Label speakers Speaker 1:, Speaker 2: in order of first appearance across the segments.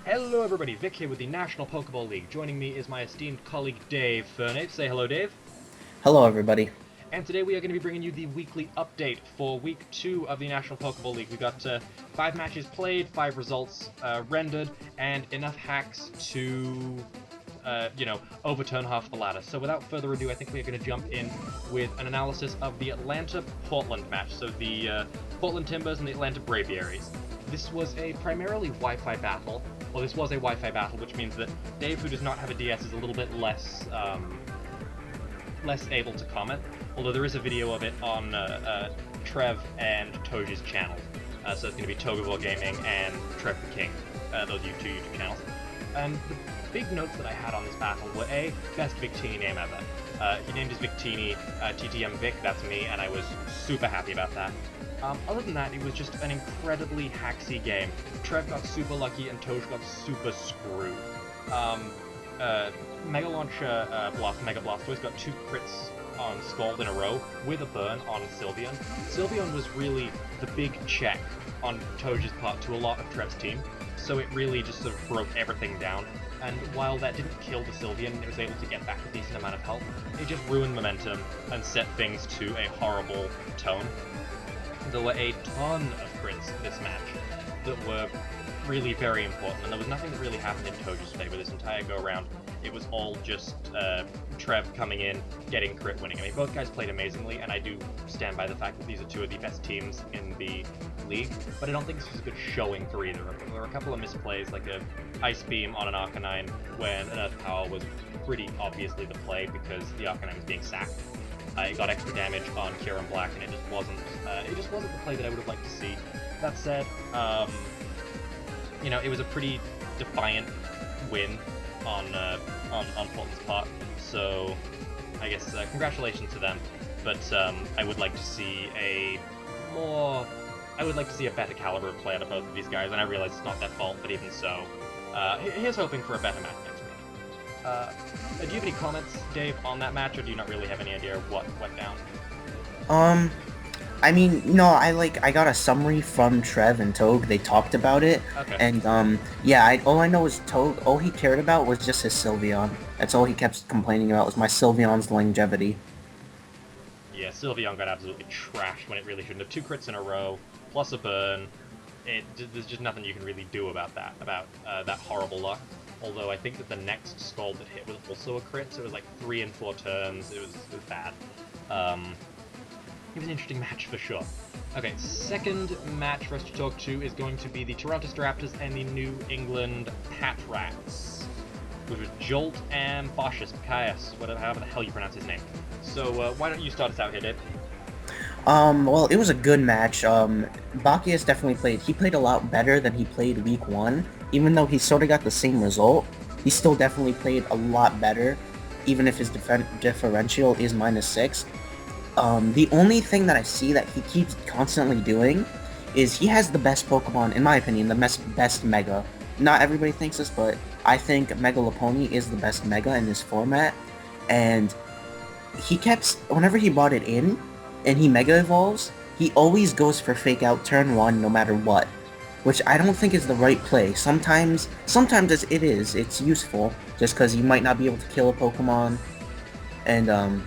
Speaker 1: Hello everybody, Vic here with the National Pokeball League. Joining me is my esteemed colleague Davefernape. Say hello, Dave.
Speaker 2: Hello, everybody.
Speaker 1: And today we are going to be bringing you the weekly update for Week 2 of the National Pokeball League. We've got 5 matches played, 5 results rendered, and enough hacks to, overturn half the ladder. So without further ado, I think we're going to jump in with an analysis of the Atlanta-Portland match. So the Portland Timbers and the Atlanta Braviaries. This was a primarily Wi-Fi battle. Well, this was a Wi-Fi battle, which means that Dave, who does not have a DS, is a little bit less able to comment. Although there is a video of it on Trev and Toji's channels. So it's going to be Togavore Gaming and Trev the King, those two YouTube channels. And the big notes that I had on this battle were A, best Victini name ever. He named his Victini TTM Vic, that's me, and I was super happy about that. Other than that, it was just an incredibly hacksy game. Trev got super lucky and Toj got super screwed. Mega Launcher Mega Blastoise got 2 crits on Scald in a row with a burn on Sylveon. Sylveon was really the big check on Toj's part to a lot of Trev's team, so it really just sort of broke everything down. And while that didn't kill the Sylveon, it was able to get back a decent amount of health, it just ruined momentum and set things to a horrible tone. There were a ton of crits this match that were really very important, and there was nothing that really happened in Toji's favor this entire go-around. It was all just Trev coming in, getting crit winning. I mean, both guys played amazingly, and I do stand by the fact that these are 2 of the best teams in the league, but I don't think this was a good showing for either of them. There were a couple of misplays, like a Ice Beam on an Arcanine when an Earth Power was pretty obviously the play because the Arcanine was being sacked. It got extra damage on Kieran Black, and it just wasn't the play that I would have liked to see. That said, it was a pretty defiant win on Portland's part, so I guess congratulations to them. But I would like to see a better caliber of play out of both of these guys, and I realize it's not their fault, but even so, here's hoping for a better match next week. Do you have any comments, Dave, on that match, or do you not really have any idea of what went down?
Speaker 2: I mean, no, I got a summary from Trev and Toge. They talked about it.
Speaker 1: Okay.
Speaker 2: And, all I know is Toge, all he cared about was just his Sylveon. That's all he kept complaining about, was my Sylveon's longevity.
Speaker 1: Yeah, Sylveon got absolutely trashed when it really shouldn't have. 2 crits in a row, plus a burn. There's just nothing you can really do about that horrible luck. Although I think that the next Scald that hit was also a crit, so it was like 3 and 4 turns. It was bad. It was an interesting match for sure. Okay, second match for us to talk to is going to be the Toronto Raptors and the New England Patrats, which was Jolt and Boschius, however the hell you pronounce his name. So why don't you start us out here, Dave?
Speaker 2: Well, it was a good match. Bacchius definitely played a lot better than he played week 1. Even though he sort of got the same result, he still definitely played a lot better, even if his differential is -6. The only thing that I see that he keeps constantly doing is he has the best Pokemon, in my opinion, the best Mega. Not everybody thinks this, but I think Mega Lopunny is the best Mega in this format, and whenever he brought it in, and he Mega Evolves, he always goes for Fake Out turn 1 no matter what, which I don't think is the right play. Sometimes it's useful, just because you might not be able to kill a Pokemon, and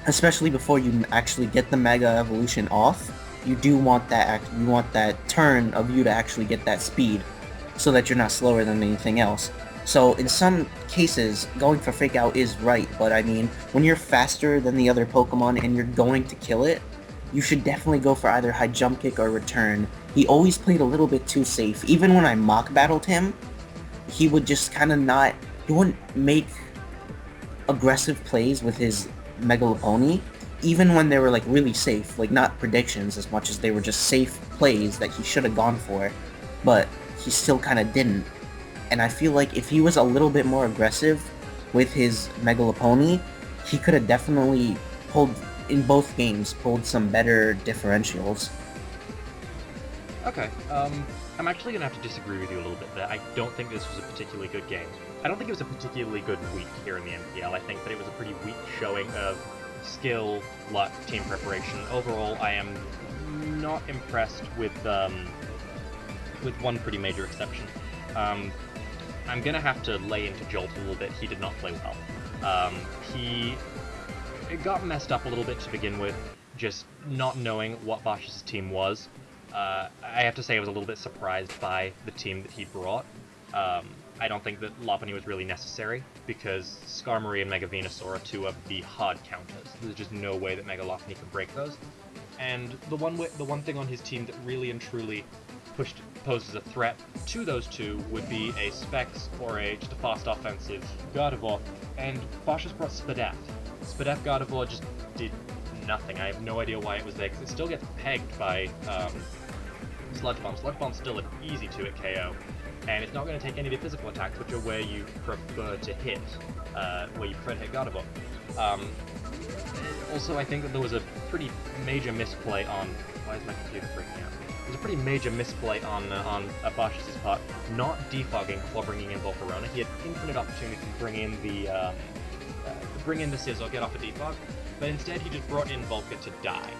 Speaker 2: especially before you actually get the Mega Evolution off, you do want that turn of you to actually get that speed, so that you're not slower than anything else. So in some cases, going for Fake Out is right, but I mean, when you're faster than the other Pokemon and you're going to kill it, you should definitely go for either High Jump Kick or Return. He always played a little bit too safe. Even when I mock battled him, he would just he wouldn't make aggressive plays with his Mega Lopunny, even when they were like really safe, like not predictions as much as they were just safe plays that he should have gone for, but he still kind of didn't. And I feel like if he was a little bit more aggressive with his Mega Lopunny, he could have definitely pulled some better differentials.
Speaker 1: Okay, I'm actually going to have to disagree with you a little bit there. I don't think this was a particularly good game. I don't think it was a particularly good week here in the MPL. I think that it was a pretty weak showing of skill, luck, team preparation. Overall, I am not impressed with one pretty major exception. I'm gonna have to lay into Jolt a little bit. He did not play well. It got messed up a little bit to begin with, just not knowing what Bosch's team was. I have to say I was a little bit surprised by the team that he brought. I don't think that Lopunny was really necessary, because Skarmory and Mega Venusaur are two of the hard counters. There's just no way that Mega Lopunny can break those. And the one thing on his team that really and truly poses a threat to those two would be a Specs or just a fast offensive Gardevoir, and Bosch has brought Spadef. Spadef Gardevoir just did nothing. I have no idea why it was there, because it still gets pegged by Sludge Bomb. Sludge Bomb's still an easy 2-hit KO, and it's not going to take any of the physical attacks, which are where you prefer to hit, Gardevoir. Also, I think that there was a pretty major misplay on... Why is my computer freaking out? There's a pretty major misplay on Bosch's part, not defogging before bringing in Volcarona. He had infinite opportunity to bring in the Scizor, get off a defog, but instead he just brought in Volca to die.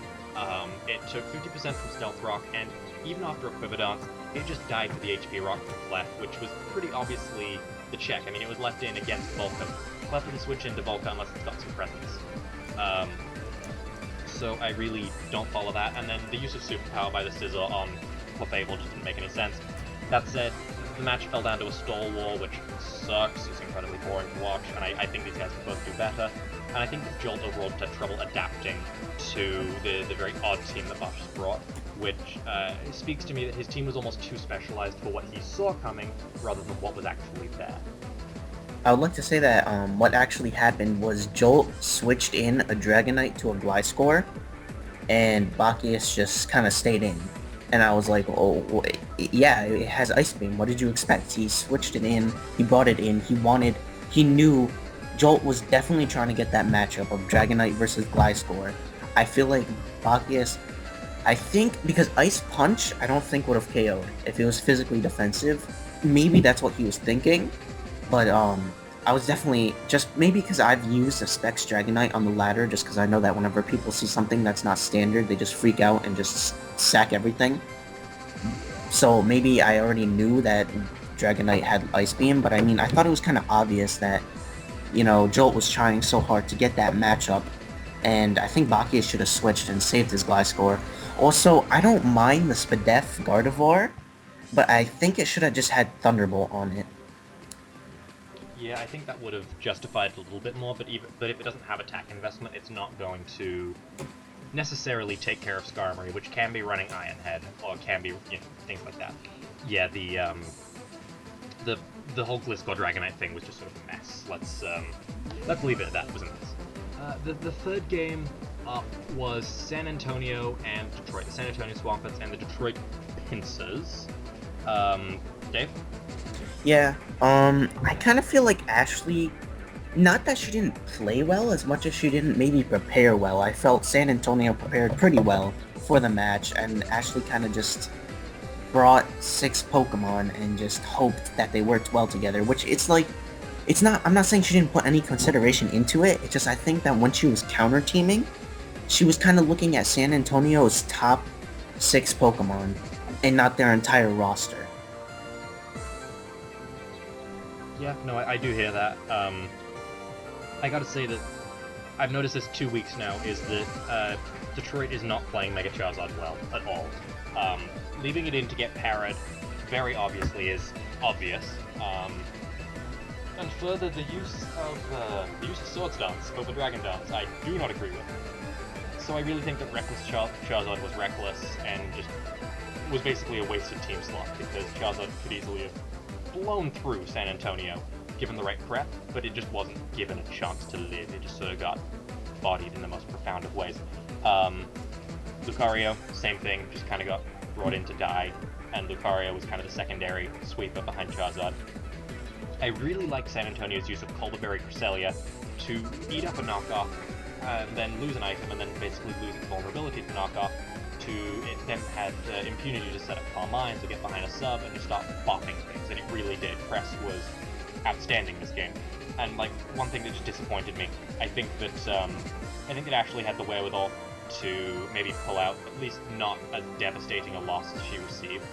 Speaker 1: It took 50% from Stealth Rock, and even after a Quiver Dance, it just died for the HP Rock from Clef, which was pretty obviously the check. I mean, it was left in against Volca. Clef wouldn't switch into Volca unless it's got some presence. So I really don't follow that, and then the use of Superpower by the Scizor on Clefable just didn't make any sense. That said, the match fell down to a stall war, which sucks. It's incredibly boring to watch, and I think these guys can both do better. And I think that Jolt overall had trouble adapting to the very odd team that Bosch has brought, which speaks to me that his team was almost too specialized for what he saw coming, rather than what was actually there.
Speaker 2: I would like to say that what actually happened was Jolt switched in a Dragonite to a Gliscor, and Bacchius just kind of stayed in. And I was like, oh, yeah, it has Ice Beam. What did you expect? He switched it in, he brought it in, he knew Jolt was definitely trying to get that matchup of Dragonite versus Gliscor. I feel like Bacchius, because Ice Punch, I don't think would have KO'd if it was physically defensive. Maybe that's what he was thinking. But, I was definitely, just maybe because I've used a Specs Dragonite on the ladder, just because I know that whenever people see something that's not standard, they just freak out and just sack everything. So maybe I already knew that Dragonite had Ice Beam, but I mean, I thought it was kind of obvious that, you know, Jolt was trying so hard to get that matchup, and I think Bacchius should have switched and saved his Gliscor. Also, I don't mind the Spadef Gardevoir, but I think it should have just had Thunderbolt on it.
Speaker 1: Yeah, I think that would have justified it a little bit more, but if it doesn't have attack investment, it's not going to necessarily take care of Skarmory, which can be running Iron Head, or can be, things like that. Yeah, the whole Gliscor Dragonite thing was just sort of a mess. Let's leave it at that. It was a mess. The third game up was San Antonio and Detroit. The San Antonio Swampets and the Detroit Pincers. Dave?
Speaker 2: Yeah, I kind of feel like Ashley, not that she didn't play well as much as she didn't maybe prepare well. I felt San Antonio prepared pretty well for the match, and Ashley kind of just brought 6 Pokemon and just hoped that they worked well together, which I'm not saying she didn't put any consideration into it, it's just I think that when she was counter-teaming, she was kind of looking at San Antonio's top 6 Pokemon, and not their entire roster.
Speaker 1: Yeah, no, I do hear that. I gotta say that I've noticed this 2 weeks now, is that Detroit is not playing Mega Charizard well at all. Leaving it in to get parried very obviously is obvious. And further, the use of Swords Dance over Dragon Dance, I do not agree with. So I really think that Reckless Charizard was reckless and just was basically a wasted team slot, because Charizard could easily have blown through San Antonio, given the right prep, but it just wasn't given a chance to live. It just sort of got bodied in the most profound of ways. Lucario, same thing, just kind of got brought in to die, and Lucario was kind of the secondary sweeper behind Charizard. I really like San Antonio's use of Colderberry Cresselia to eat up a knockoff, and then lose an item, and then basically lose its vulnerability to knockoff. It then had impunity to set up Calm Minds, to get behind a sub, and just start bopping things, and it really did. Cress was outstanding this game. And, one thing that just disappointed me, I think that it actually had the wherewithal to maybe pull out at least not as devastating a loss as she received.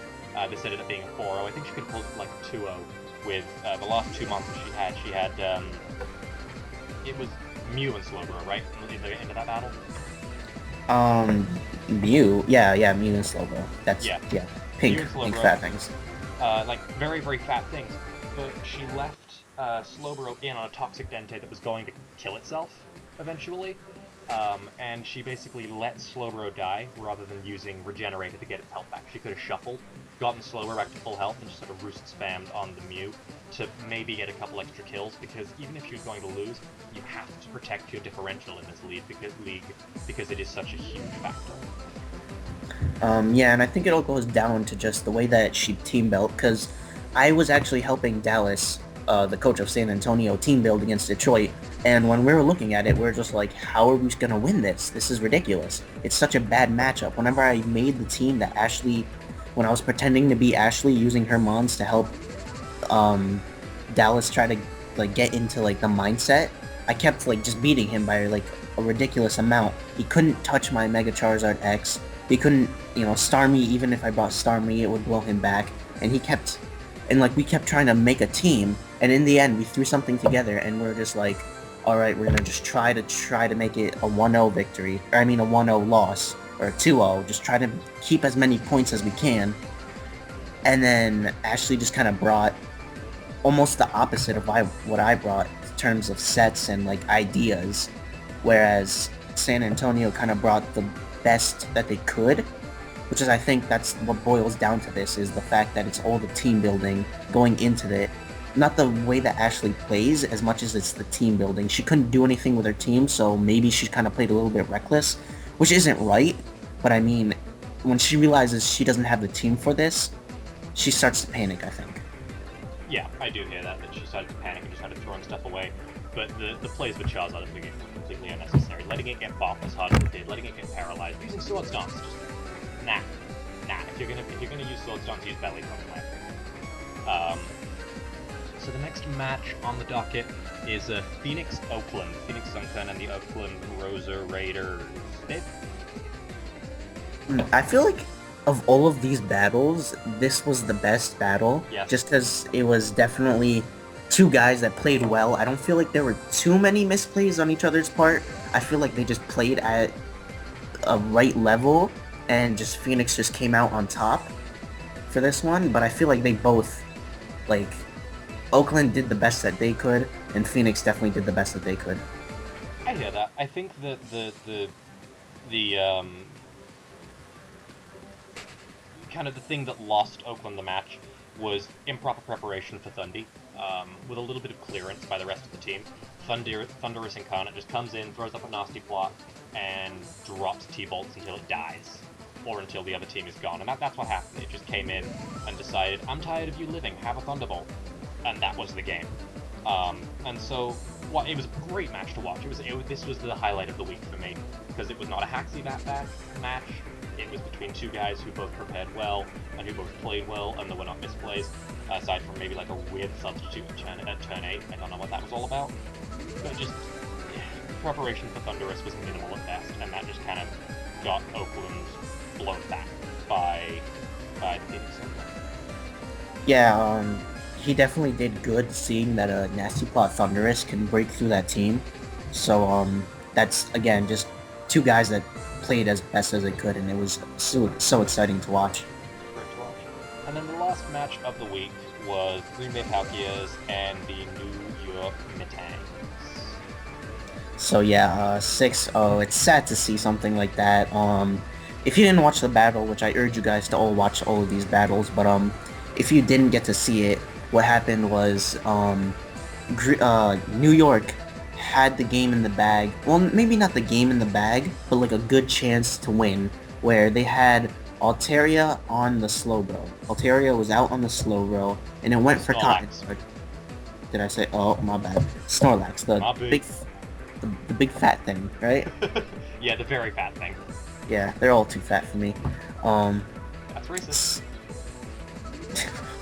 Speaker 1: This ended up being a 4-0. I think she could have pulled like a 2-0 with the last 2 monsters she had. She had, it was Mew and Slowbro, right? Into that battle?
Speaker 2: Mew? Yeah, Mew and Slowbro. That's, yeah. Pink fat things.
Speaker 1: Like, very, very fat things. But she left Slowbro in on a toxic Dente that was going to kill itself, eventually. And she basically let Slowbro die, rather than using Regenerator to get its health back. She could have shuffled, gotten Slowbro back to full health, and just sort of roost spammed on the Mew to maybe get a couple extra kills, because even if she was going to lose, you have to protect your differential in this league because it is such a huge factor.
Speaker 2: Yeah, and I think it all goes down to just the way that she team built, because I was actually helping Dallas, the coach of San Antonio, team build against Detroit, and when we were looking at it, we were just like, how are we gonna win this? This is ridiculous. It's such a bad matchup. Whenever I made the team that Ashley, when I was pretending to be Ashley, using her mons to help Dallas try to like get into like the mindset, I kept like just beating him by like a ridiculous amount. He couldn't touch my Mega Charizard X. He couldn't, star me. Even if I brought star me, it would blow him back. And we kept trying to make a team. And in the end, we threw something together, and we're just like, all right, we're gonna just try to make it a 1-0 victory, or I mean a 1-0 loss, or a 2-0. Just try to keep as many points as we can. And then Ashley just kind of brought almost the opposite of what I brought in terms of sets and like ideas, whereas San Antonio kind of brought the best that they could, which is, I think that's what boils down to this, is the fact that it's all the team building going into it. Not the way that Ashley plays as much as it's the team building. She couldn't do anything with her team, so maybe she kind of played a little bit reckless, which isn't right, but I mean, when she realizes she doesn't have the team for this, she starts to panic, I think.
Speaker 1: Yeah, I do hear that she started to panic and just started throwing stuff away. But the plays with Charizard at the beginning were completely unnecessary. Letting it get bopped as hard as it did, letting it get paralyzed, using Sword Stance, just nah. If you're gonna use Sword Stance, use Belly Pump. So the next match on the docket is Phoenix Oakland, Phoenix Sunken and the Oakland Rosa Raiders.
Speaker 2: I feel like of all of these battles, this was the best battle.
Speaker 1: Yes.
Speaker 2: Just because it was definitely two guys that played well. I don't feel like there were too many misplays on each other's part. I feel like they just played at a right level, and just Phoenix just came out on top for this one. But I feel like they both, like, Oakland did the best that they could, and Phoenix definitely did the best that they could.
Speaker 1: I hear that. I think that the kind of the thing that lost Oakland the match was improper preparation for Thundy, with a little bit of clearance by the rest of the team. Thunderous Incarnate just comes in, throws up a nasty plot, and drops T-Bolts until it dies, or until the other team is gone. And that's what happened. It just came in and decided, I'm tired of you living, have a Thunderbolt. And that was the game. And so, it was a great match to watch. This was the highlight of the week for me, because it was not a Haxie match. It was between two guys who both prepared well, and who both played well, and there were not misplays, aside from maybe like a weird substitute at turn 8. I don't know what that was all about. But just, preparation for Thunderous was minimal at best, and that just kind of got Oakland blown back by Phoenix.
Speaker 2: Yeah, he definitely did good, seeing that a Nasty Plot Thunderous can break through that team. So, that's, again, just two guys that played as best as they could, and it was so exciting to watch.
Speaker 1: Great to watch. And then the last match of the week was Green Bay Palkias and the New York Mitangs.
Speaker 2: So yeah, 6-0. It's sad to see something like that. If you didn't watch the battle, which I urge you guys to all watch all of these battles, but if you didn't get to see it, what happened was New York had the game in the bag. Well, maybe not the game in the bag, but like a good chance to win, where they had Altaria on the Slowbro. Altaria was out on the Slowbro, and it went for Cotton. Did I say? Oh, my bad. Snorlaaaaax, the big fat thing, right?
Speaker 1: Yeah, the very fat thing.
Speaker 2: Yeah, they're all too fat for me.
Speaker 1: That's racist.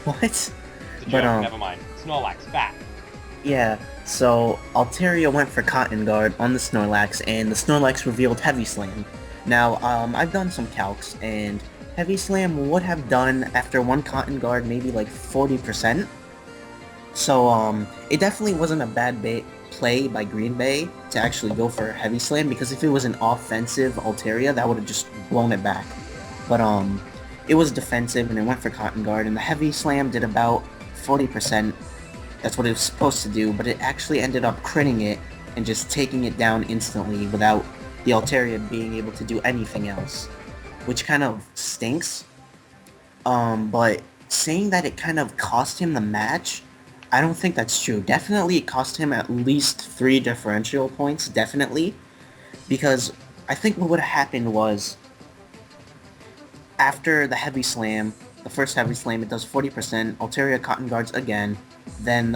Speaker 2: What?
Speaker 1: It's a joke, never mind. Snorlaaaaax, fat.
Speaker 2: Yeah, so Altaria went for Cotton Guard on the Snorlaaaaax, and the Snorlaaaaax revealed Heavy Slam. Now, I've done some calcs, and Heavy Slam would have done, after one Cotton Guard, maybe like 40%. So, it definitely wasn't a bad play by Green Bay to actually go for Heavy Slam, because if it was an offensive Altaria, that would have just blown it back. But, it was defensive, and it went for Cotton Guard, and the Heavy Slam did about 40%. That's what it was supposed to do, but it actually ended up critting it and just taking it down instantly without the Altaria being able to do anything else, which kind of stinks. But saying that it kind of cost him the match, I don't think that's true. Definitely it cost him at least 3 differential points, definitely, because I think what would have happened was, after the Heavy Slam, the first Heavy Slam, it does 40%, Altaria Cotton Guards again, then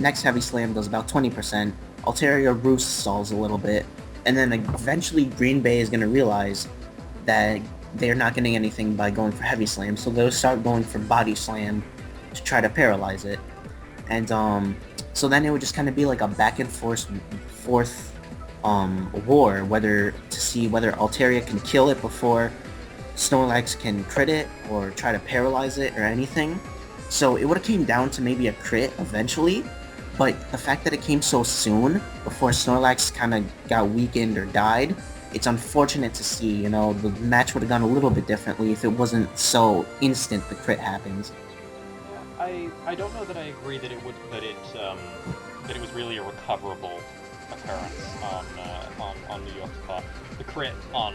Speaker 2: next Heavy Slam does about 20%, Altaria Roost stalls a little bit, and then eventually Green Bay is going to realize that they're not getting anything by going for Heavy Slam, so they'll start going for Body Slam to try to paralyze it. And so then it would just kind of be like a back and forth war, whether to see whether Altaria can kill it before Snorlaaaaax can crit it or try to paralyze it or anything. So it would have came down to maybe a crit eventually, but the fact that it came so soon before Snorlaaax kind of got weakened or died, it's unfortunate to see. You know, the match would have gone a little bit differently if it wasn't so instant the crit happens.
Speaker 1: I don't know that I agree that it was really a recoverable occurrence on New York's part. The crit from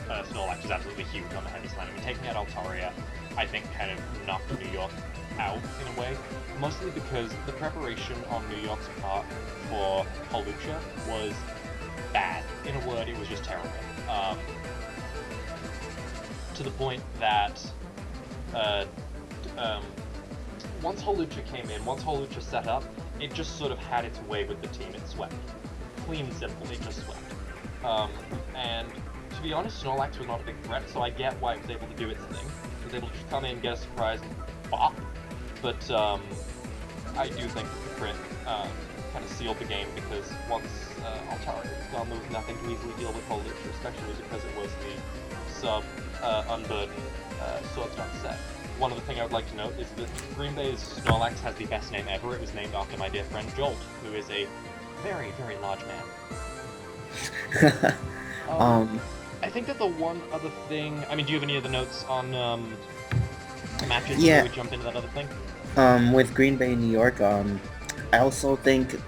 Speaker 1: Snorlaaax is absolutely huge on the Heavy Slam. I mean, taking out Altaria, I think, kind of knocked New York out in a way, mostly because the preparation on New York's part for Hawlucha was bad. In a word, it was just terrible. To the point that once Hawlucha came in, once Hawlucha set up, it just sort of had its way with the team. It swept. Clean and simple, it just swept. And to be honest, Snorlaaax was not a big threat, so I get why it was able to do its thing. It was able to just come in, get a surprise, and bop. But I do think that the crit kind of sealed the game, because once Altaria was gone, there was nothing to easily deal with Hawlucha, especially because it was the sub-unburdened Sword Start set. One other thing I would like to note is that Green Bay's Snorlaaax has the best name ever. It was named after my dear friend Jolt, who is a very, very large man. I think that the one other thing... I mean, do you have any other notes on matches before we jump into that other thing?
Speaker 2: With Green Bay, New York, I also think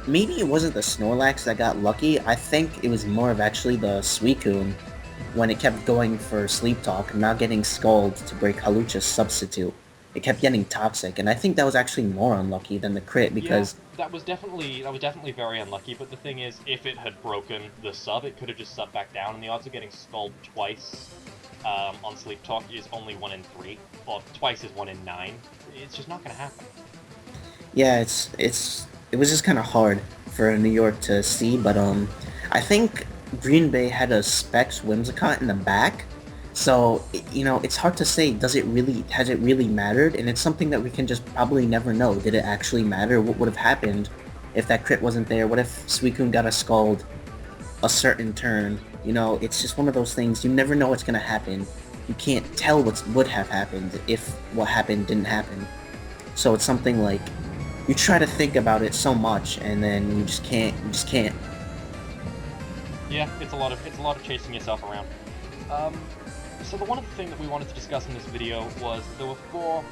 Speaker 2: maybe it wasn't the Snorlaaax that got lucky. I think it was more of actually the Suicune, when it kept going for Sleep Talk, not getting Scald to break Hawlucha's substitute. It kept getting Toxic, and I think that was actually more unlucky than the crit, because...
Speaker 1: Yeah, that was definitely very unlucky, but the thing is, if it had broken the sub, it could have just subbed back down, and the odds of getting Scald twice on Sleep Talk is only 1 in 3, or twice is 1 in 9. It's just not going to happen.
Speaker 2: Yeah, it was just kind of hard for New York to see, but I think Green Bay had a Specs Whimsicott in the back, so, you know, it's hard to say, has it really mattered? And it's something that we can just probably never know. Did it actually matter? What would have happened if that crit wasn't there? What if Suicune got a Scald a certain turn? You know, it's just one of those things, you never know what's gonna happen. You can't tell what would have happened if what happened didn't happen. So it's something like, you try to think about it so much, and then you just can't.
Speaker 1: Yeah, it's a lot of chasing yourself around. So the one other thing that we wanted to discuss in this video was there were 4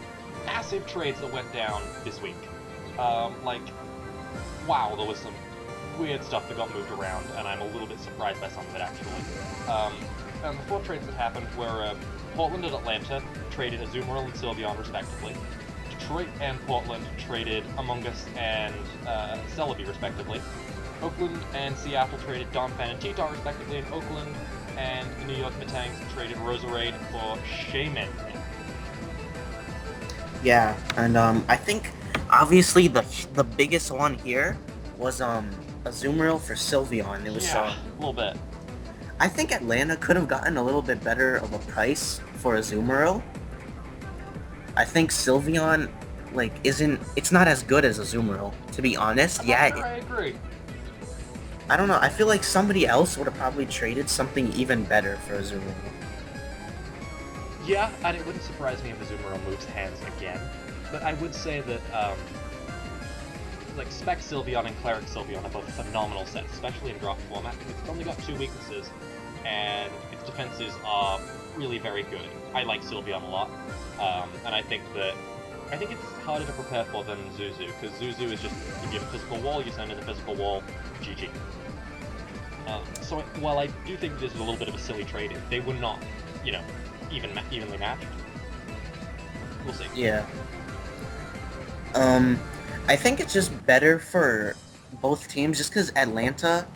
Speaker 1: massive trades that went down this week. Wow, there was some weird stuff that got moved around, and I'm a little bit surprised by some of it, actually. And the 4 trades that happened were Portland and Atlanta traded Azumarill and Sylveon, respectively. Detroit and Portland traded Among Us and Celebi, respectively. Oakland and Seattle traded Donphan and T-Tar, respectively, and Oakland and the New York Metangs traded Roserade for Shaman.
Speaker 2: Yeah, and I think, obviously, the biggest one here was Azumarill for Sylveon. It was
Speaker 1: a little bit.
Speaker 2: I think Atlanta could have gotten a little bit better of a price for Azumarill. I think Sylveon, it's not as good as Azumarill, to be honest.
Speaker 1: I agree.
Speaker 2: I don't know, I feel like somebody else would have probably traded something even better for Azumarill.
Speaker 1: Yeah, and it wouldn't surprise me if Azumarill moves hands again, but I would say that, like, Spec Sylveon and Cleric Sylveon are both phenomenal sets, especially in draft format, because it's only got 2 weaknesses, and its defenses are really very good. I like Sylveon a lot, and I think it's harder to prepare for than Zuzu, because Zuzu is just, you give a physical wall, you send in the physical wall, GG. So while I do think this is a little bit of a silly trade, they were not, you know, evenly matched. We'll see.
Speaker 2: Yeah. I think it's just better for both teams, just because Atlanta,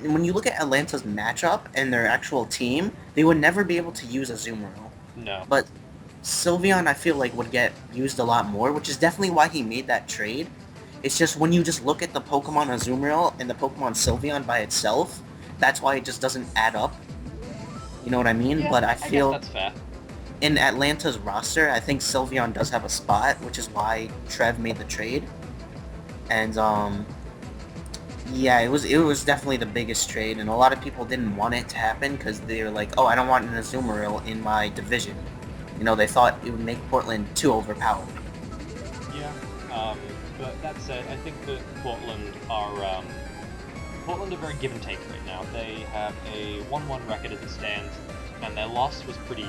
Speaker 2: when you look at Atlanta's matchup and their actual team, they would never be able to use Azumarill.
Speaker 1: No.
Speaker 2: But Sylveon, I feel like, would get used a lot more, which is definitely why he made that trade. It's just when you just look at the Pokemon Azumarill and the Pokemon Sylveon by itself, that's why it just doesn't add up. You know what I mean?
Speaker 1: Yeah,
Speaker 2: but I feel
Speaker 1: guess that's fair.
Speaker 2: In Atlanta's roster, I think Sylveon does have a spot, which is why Trev made the trade. And yeah, it was definitely the biggest trade, and a lot of people didn't want it to happen because they were like, oh, I don't want an Azumarill in my division. You know, they thought it would make Portland too overpowered.
Speaker 1: Yeah, but that said, I think that Portland are very give and take right now. They have a 1-1 record as it stands, and their loss was pretty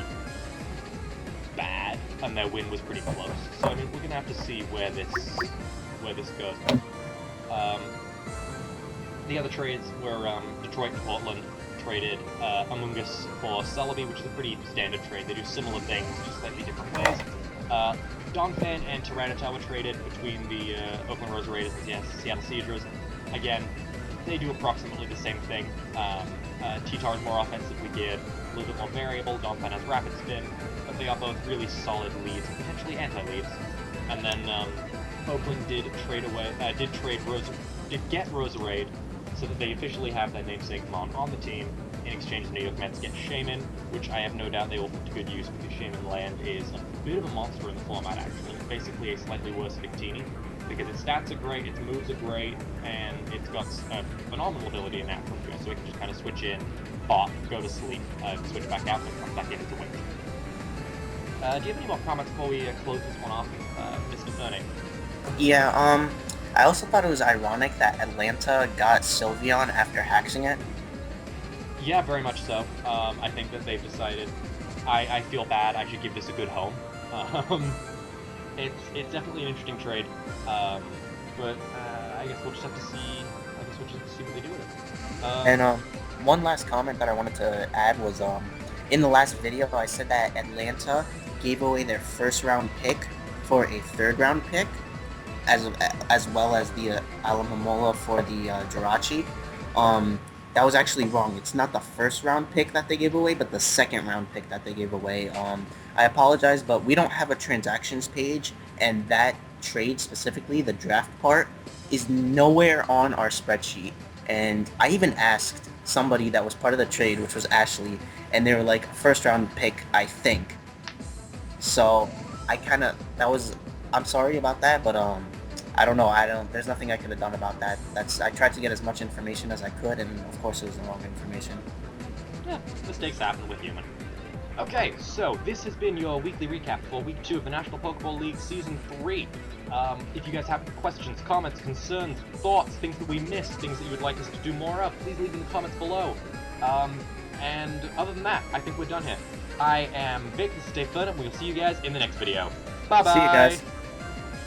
Speaker 1: bad, and their win was pretty close. So I mean, we're gonna have to see where this goes. The other trades were Detroit and Portland traded Amoonguss for Celebi, which is a pretty standard trade. They do similar things, just slightly different ways. Donphan and Tyranitar were traded between the Oakland Rosa Raiders and Seattle Seedras. Again, they do approximately the same thing. T-Tar is more offensively geared, a little bit more variable. Donphan has Rapid Spin, but they are both really solid leads, potentially anti-leads. And then Oakland did get Roserade, so that they officially have their namesake Mon on the team. In exchange, New York Mets get Shaman, which I have no doubt they will put to good use because Shaman Land is a bit of a monster in the format, actually. It's basically a slightly worse Victini, because its stats are great, its moves are great, and it's got a phenomenal ability in Natural Cure, so it can just kind of switch in, pop, go to sleep, switch back out, and come back in to win. Do you have any more comments before we close this one off, Mr. Fernape?
Speaker 2: Yeah, I also thought it was ironic that Atlanta got Sylveon after haxing it.
Speaker 1: Yeah, very much so. I think that they've decided, I feel bad, I should give this a good home. It's definitely an interesting trade, but I guess we'll just have to see. What they do with it.
Speaker 2: And one last comment that I wanted to add was in the last video I said that Atlanta gave away their first round pick for a third round pick, as well as the Alamomola for the Jirachi. That was actually wrong. It's not the first round pick that they gave away, but the second round pick that they gave away. I apologize, but we don't have a transactions page, and that trade specifically, the draft part, is nowhere on our spreadsheet. And I even asked somebody that was part of the trade, which was Ashley, and they were like, first round pick, I think. So I'm sorry about that, but I don't know. There's nothing I could have done about that. I tried to get as much information as I could, and of course it was the wrong information.
Speaker 1: Yeah, mistakes happen with human. Okay, so this has been your weekly recap for Week 2 of the National Pokeball League Season 3. If you guys have questions, comments, concerns, thoughts, things that we missed, things that you would like us to do more of, please leave in the comments below. And other than that, I think we're done here. I am Vic, this is Davefernape, and we'll see you guys in the next video. Bye-bye!
Speaker 2: See you guys.